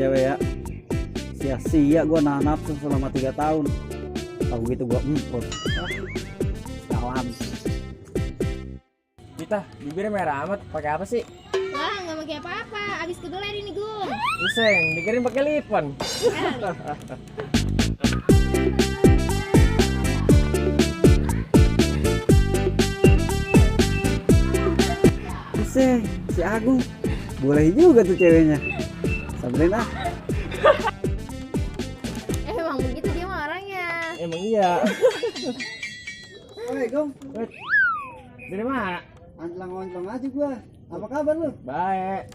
cewek ya. Sia-sia gue nahan nafsu selama 3 tahun. Kalau gitu gue emprot. Salam. Kita bibirnya merah amat, pakai apa sih? Wah, nggak pakai apa-apa. Abis kebeler ini, Gung. Pusing, dikirim pakai lipon. Buset, si Agung. Boleh juga tuh ceweknya. Samperin ah. Emang begitu dia mah orangnya. Emang iya. Oi, Gong. Dari mana? Anjlang-anjlang aja gua. Apa kabar lu? Baik.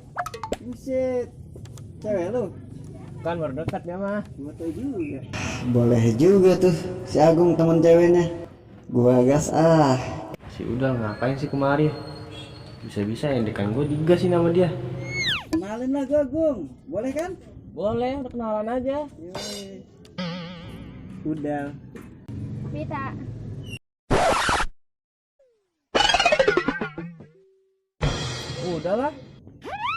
Buset. Cewek lu? Kan baru dekat dia mah. Gua tahu juga. Boleh juga tuh si Agung teman ceweknya. Gua gas ah. Si Udal ngapain sih kemari? Bisa-bisa yang dekan gue digas sih nama dia. Kenalin lah gua, Gung. Boleh kan? Boleh, udah kenalan aja. Yoi. Udah. Pita. Udahlah.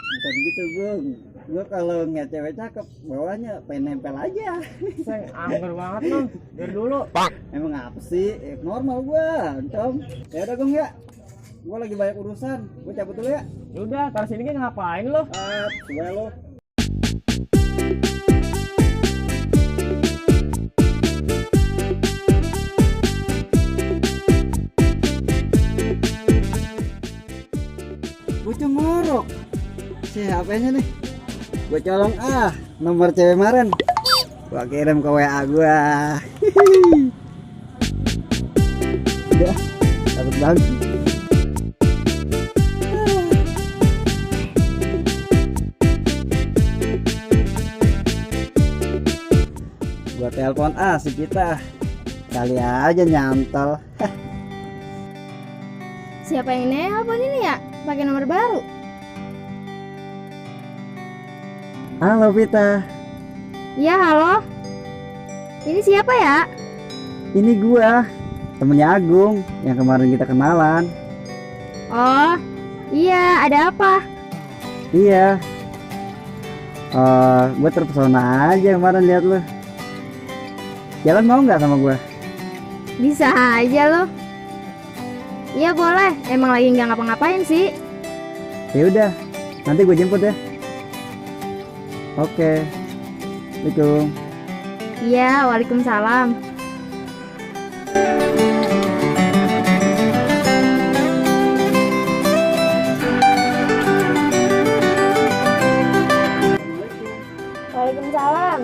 Bukan gitu, Gung. Gua kalau ngeliat cewek cakep, bawahnya pengen nempel aja. Saya angker banget loh. Dari dulu. Emang apa sih? Normal gua, Tom. Ya udah, Gung ya. Gua lagi banyak urusan. Gua cabut dulu ya. Udah, tar sini kan ngapain lo? Gue lo. Bocah ngorok. Si HP-nya nih. Gue colong nomor cewek kemarin. Gua kirim ke WA gua. Udah, takut banget. Gua telepon si kita. Kali aja nyantol. Siapa yang nelpon ini ya? Pakai nomor baru. Halo Vita. Iya, halo. Ini siapa ya? Ini gua, temennya Agung yang kemarin kita kenalan. Oh, iya, ada apa? Iya. Gua terpesona aja kemarin lihat lu. Jalan mau nggak sama gua? Bisa aja loh. Iya boleh, emang lagi nggak ngapa-ngapain sih. Ya udah, nanti gue jemput ya. Oke. Assalamualaikum. Iya, waalaikumsalam. Waalaikumsalam.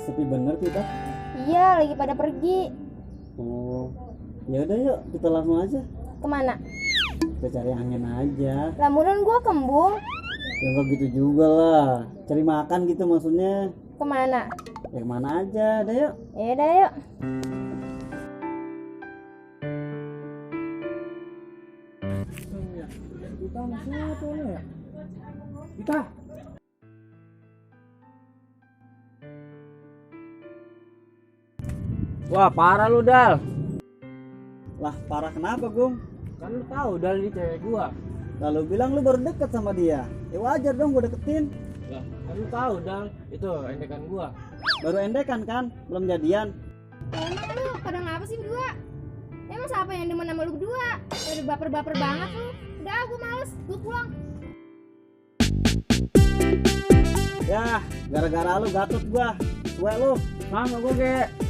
Sepi bener kita. Iya, lagi pada pergi. Oh, ya udah yuk kita langsung aja. Kemana? Kita cari angin aja. Lamunan gua kembung. Ya nggak gitu juga lah. Cari makan gitu maksudnya. Kemana? Ya kemana aja, ada yuk. Ya udah yuk. Kita maksudnya apa ya? Kita. Wah, parah lu, Dal. Lah parah kenapa, Gung? Kan lu tahu Dal di cewek gua. Lalu bilang lu baru deket sama dia. Ya wajar dong gua deketin. Lah, kan lu tahu Dal, itu endekan gua. Baru endekan kan, belum jadian. Emang lu pada ngapa sih berdua? Emang siapa yang demen sama lu berdua? Udah baper-baper banget lu. Udah, gua males, gua pulang. Ya, gara-gara lu gatot gua. Gue lu. Sama gua, Ge.